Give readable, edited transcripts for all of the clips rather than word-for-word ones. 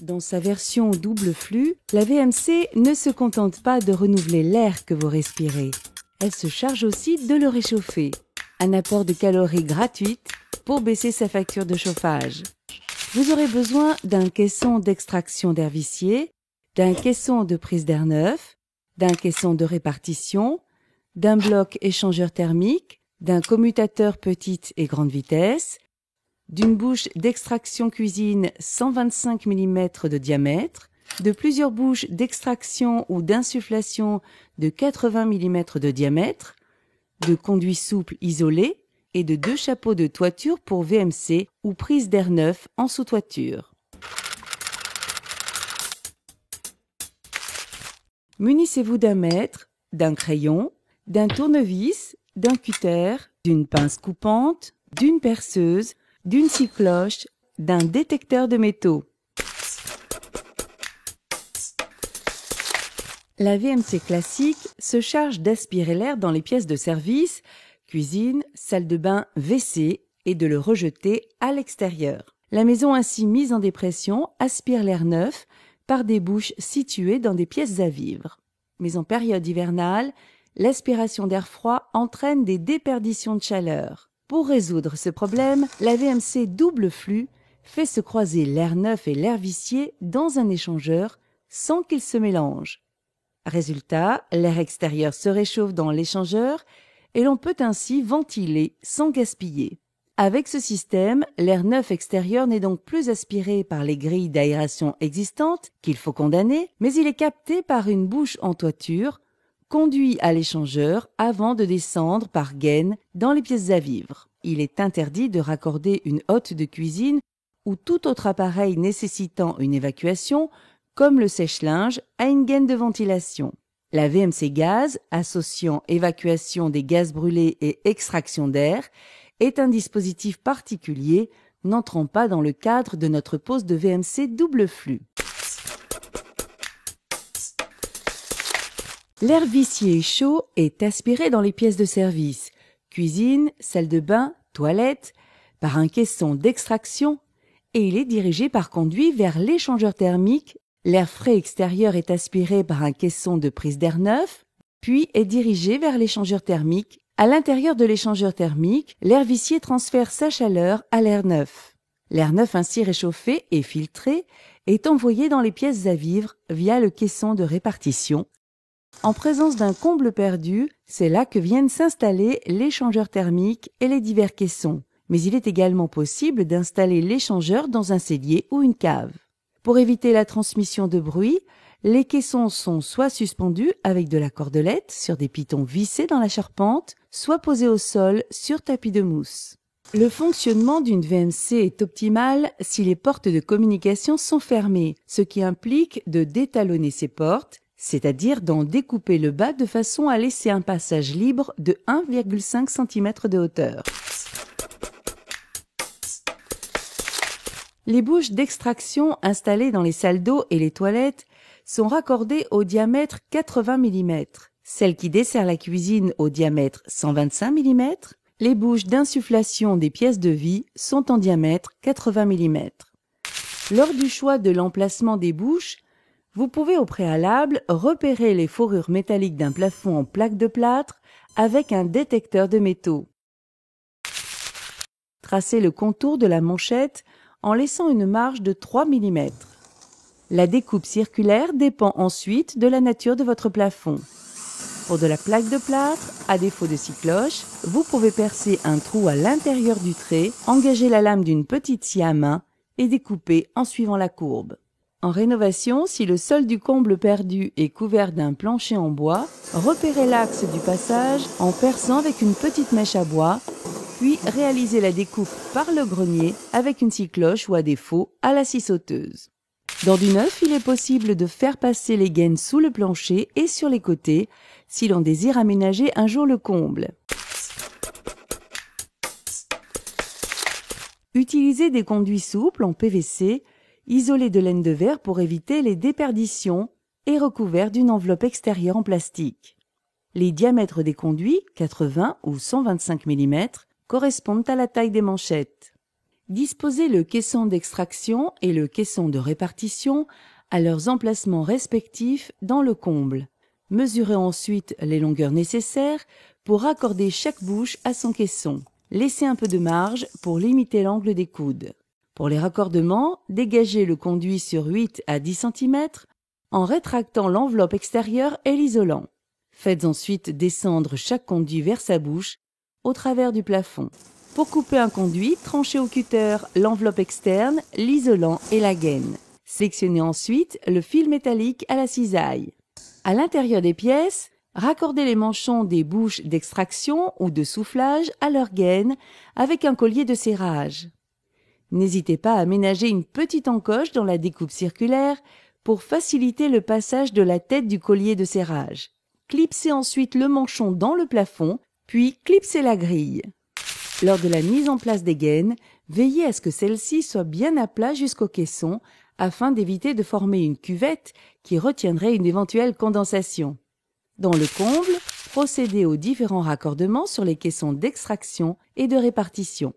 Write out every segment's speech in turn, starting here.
Dans sa version double flux, la VMC ne se contente pas de renouveler l'air que vous respirez. Elle se charge aussi de le réchauffer. Un apport de calories gratuite pour baisser sa facture de chauffage. Vous aurez besoin d'un caisson d'extraction d'air vicié, d'un caisson de prise d'air neuf, d'un caisson de répartition, d'un bloc échangeur thermique, d'un commutateur petite et grande vitesse, d'une bouche d'extraction cuisine 125 mm de diamètre, de plusieurs bouches d'extraction ou d'insufflation de 80 mm de diamètre, de conduits souples isolés et de 2 chapeaux de toiture pour VMC ou prise d'air neuf en sous-toiture. Munissez-vous d'un mètre, d'un crayon, d'un tournevis, d'un cutter, d'une pince coupante, d'une perceuse, d'une scie cloche, d'un détecteur de métaux. La VMC classique se charge d'aspirer l'air dans les pièces de service, cuisine, salle de bain, WC et de le rejeter à l'extérieur. La maison ainsi mise en dépression aspire l'air neuf par des bouches situées dans des pièces à vivre. Mais en période hivernale, l'aspiration d'air froid entraîne des déperditions de chaleur. Pour résoudre ce problème, la VMC double flux fait se croiser l'air neuf et l'air vicié dans un échangeur sans qu'ils se mélangent. Résultat, l'air extérieur se réchauffe dans l'échangeur et l'on peut ainsi ventiler sans gaspiller. Avec ce système, l'air neuf extérieur n'est donc plus aspiré par les grilles d'aération existantes, qu'il faut condamner, mais il est capté par une bouche en toiture, conduit à l'échangeur avant de descendre par gaine dans les pièces à vivre. Il est interdit de raccorder une hotte de cuisine ou tout autre appareil nécessitant une évacuation, comme le sèche-linge, à une gaine de ventilation. La VMC gaz, associant évacuation des gaz brûlés et extraction d'air, est un dispositif particulier n'entrant pas dans le cadre de notre pose de VMC double flux. L'air vicié et chaud est aspiré dans les pièces de service, cuisine, salle de bain, toilette, par un caisson d'extraction et il est dirigé par conduit vers l'échangeur thermique. L'air frais extérieur est aspiré par un caisson de prise d'air neuf, puis est dirigé vers l'échangeur thermique. À l'intérieur de l'échangeur thermique, l'air vicié transfère sa chaleur à l'air neuf. L'air neuf ainsi réchauffé et filtré est envoyé dans les pièces à vivre via le caisson de répartition. En présence d'un comble perdu, c'est là que viennent s'installer l'échangeur thermique et les divers caissons. Mais il est également possible d'installer l'échangeur dans un cellier ou une cave. Pour éviter la transmission de bruit, les caissons sont soit suspendus avec de la cordelette sur des pitons vissés dans la charpente, soit posés au sol sur tapis de mousse. Le fonctionnement d'une VMC est optimal si les portes de communication sont fermées, ce qui implique de détalonner ces portes, c'est-à-dire d'en découper le bas de façon à laisser un passage libre de 1,5 cm de hauteur. Les bouches d'extraction installées dans les salles d'eau et les toilettes sont raccordées au diamètre 80 mm. Celles qui desserrent la cuisine au diamètre 125 mm. Les bouches d'insufflation des pièces de vie sont en diamètre 80 mm. Lors du choix de l'emplacement des bouches, vous pouvez au préalable repérer les fourrures métalliques d'un plafond en plaque de plâtre avec un détecteur de métaux. Tracez le contour de la manchette en laissant une marge de 3 mm. La découpe circulaire dépend ensuite de la nature de votre plafond. Pour de la plaque de plâtre, à défaut de scie cloche, vous pouvez percer un trou à l'intérieur du trait, engager la lame d'une petite scie à main et découper en suivant la courbe. En rénovation, si le sol du comble perdu est couvert d'un plancher en bois, repérez l'axe du passage en perçant avec une petite mèche à bois, puis réalisez la découpe par le grenier avec une scie cloche ou à défaut à la scie sauteuse. Dans du neuf, il est possible de faire passer les gaines sous le plancher et sur les côtés si l'on désire aménager un jour le comble. Utilisez des conduits souples en PVC, isolés de laine de verre pour éviter les déperditions et recouverts d'une enveloppe extérieure en plastique. Les diamètres des conduits, 80 ou 125 mm, correspondent à la taille des manchettes. Disposez le caisson d'extraction et le caisson de répartition à leurs emplacements respectifs dans le comble. Mesurez ensuite les longueurs nécessaires pour raccorder chaque bouche à son caisson. Laissez un peu de marge pour limiter l'angle des coudes. Pour les raccordements, dégagez le conduit sur 8 à 10 cm en rétractant l'enveloppe extérieure et l'isolant. Faites ensuite descendre chaque conduit vers sa bouche au travers du plafond. Pour couper un conduit, tranchez au cutter l'enveloppe externe, l'isolant et la gaine. Sélectionnez ensuite le fil métallique à la cisaille. À l'intérieur des pièces, raccordez les manchons des bouches d'extraction ou de soufflage à leur gaine avec un collier de serrage. N'hésitez pas à aménager une petite encoche dans la découpe circulaire pour faciliter le passage de la tête du collier de serrage. Clipsez ensuite le manchon dans le plafond, puis clipsez la grille. Lors de la mise en place des gaines, veillez à ce que celle-ci soit bien à plat jusqu'au caisson afin d'éviter de former une cuvette qui retiendrait une éventuelle condensation. Dans le comble, procédez aux différents raccordements sur les caissons d'extraction et de répartition.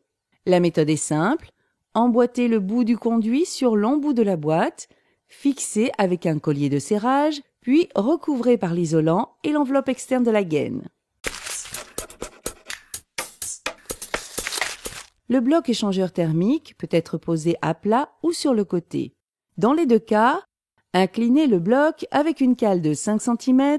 La méthode est simple. Emboîtez le bout du conduit sur l'embout de la boîte, fixez avec un collier de serrage, puis recouvrez par l'isolant et l'enveloppe externe de la gaine. Le bloc échangeur thermique peut être posé à plat ou sur le côté. Dans les deux cas, inclinez le bloc avec une cale de 5 cm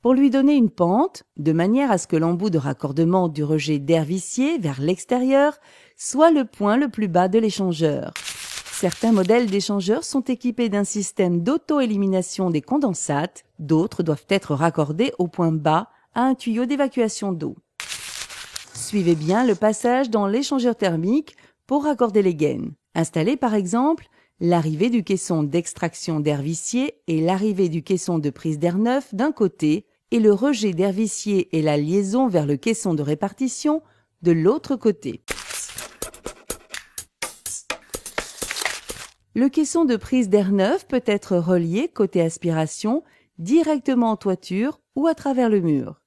pour lui donner une pente, de manière à ce que l'embout de raccordement du rejet d'air vicié vers l'extérieur soit le point le plus bas de l'échangeur. Certains modèles d'échangeurs sont équipés d'un système d'auto-élimination des condensates, d'autres doivent être raccordés au point bas à un tuyau d'évacuation d'eau. Suivez bien le passage dans l'échangeur thermique pour raccorder les gaines. Installez par exemple l'arrivée du caisson d'extraction d'air vicié et l'arrivée du caisson de prise d'air neuf d'un côté et le rejet d'air vicié et la liaison vers le caisson de répartition de l'autre côté. Le caisson de prise d'air neuf peut être relié côté aspiration directement en toiture ou à travers le mur.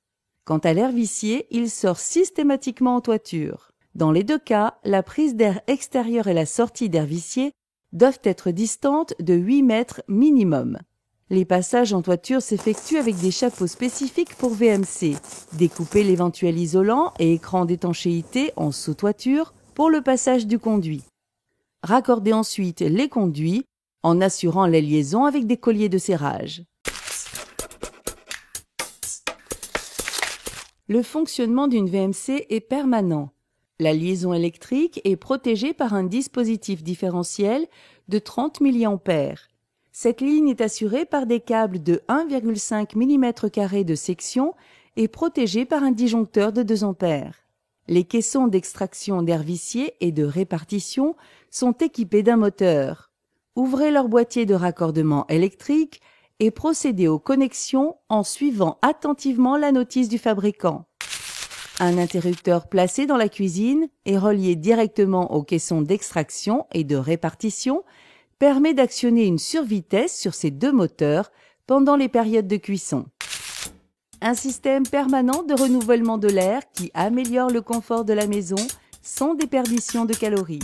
Quant à l'air vicié, il sort systématiquement en toiture. Dans les deux cas, la prise d'air extérieur et la sortie d'air vicié doivent être distantes de 8 mètres minimum. Les passages en toiture s'effectuent avec des chapeaux spécifiques pour VMC. Découpez l'éventuel isolant et écran d'étanchéité en sous-toiture pour le passage du conduit. Raccordez ensuite les conduits en assurant les liaisons avec des colliers de serrage. Le fonctionnement d'une VMC est permanent. La liaison électrique est protégée par un dispositif différentiel de 30 mA. Cette ligne est assurée par des câbles de 1,5 mm² de section et protégée par un disjoncteur de 2 A. Les caissons d'extraction d'air vicié et de répartition sont équipés d'un moteur. Ouvrez leur boîtier de raccordement électrique et procédez aux connexions en suivant attentivement la notice du fabricant. Un interrupteur placé dans la cuisine et relié directement au caisson d'extraction et de répartition permet d'actionner une survitesse sur ces deux moteurs pendant les périodes de cuisson. Un système permanent de renouvellement de l'air qui améliore le confort de la maison sans déperdition de calories.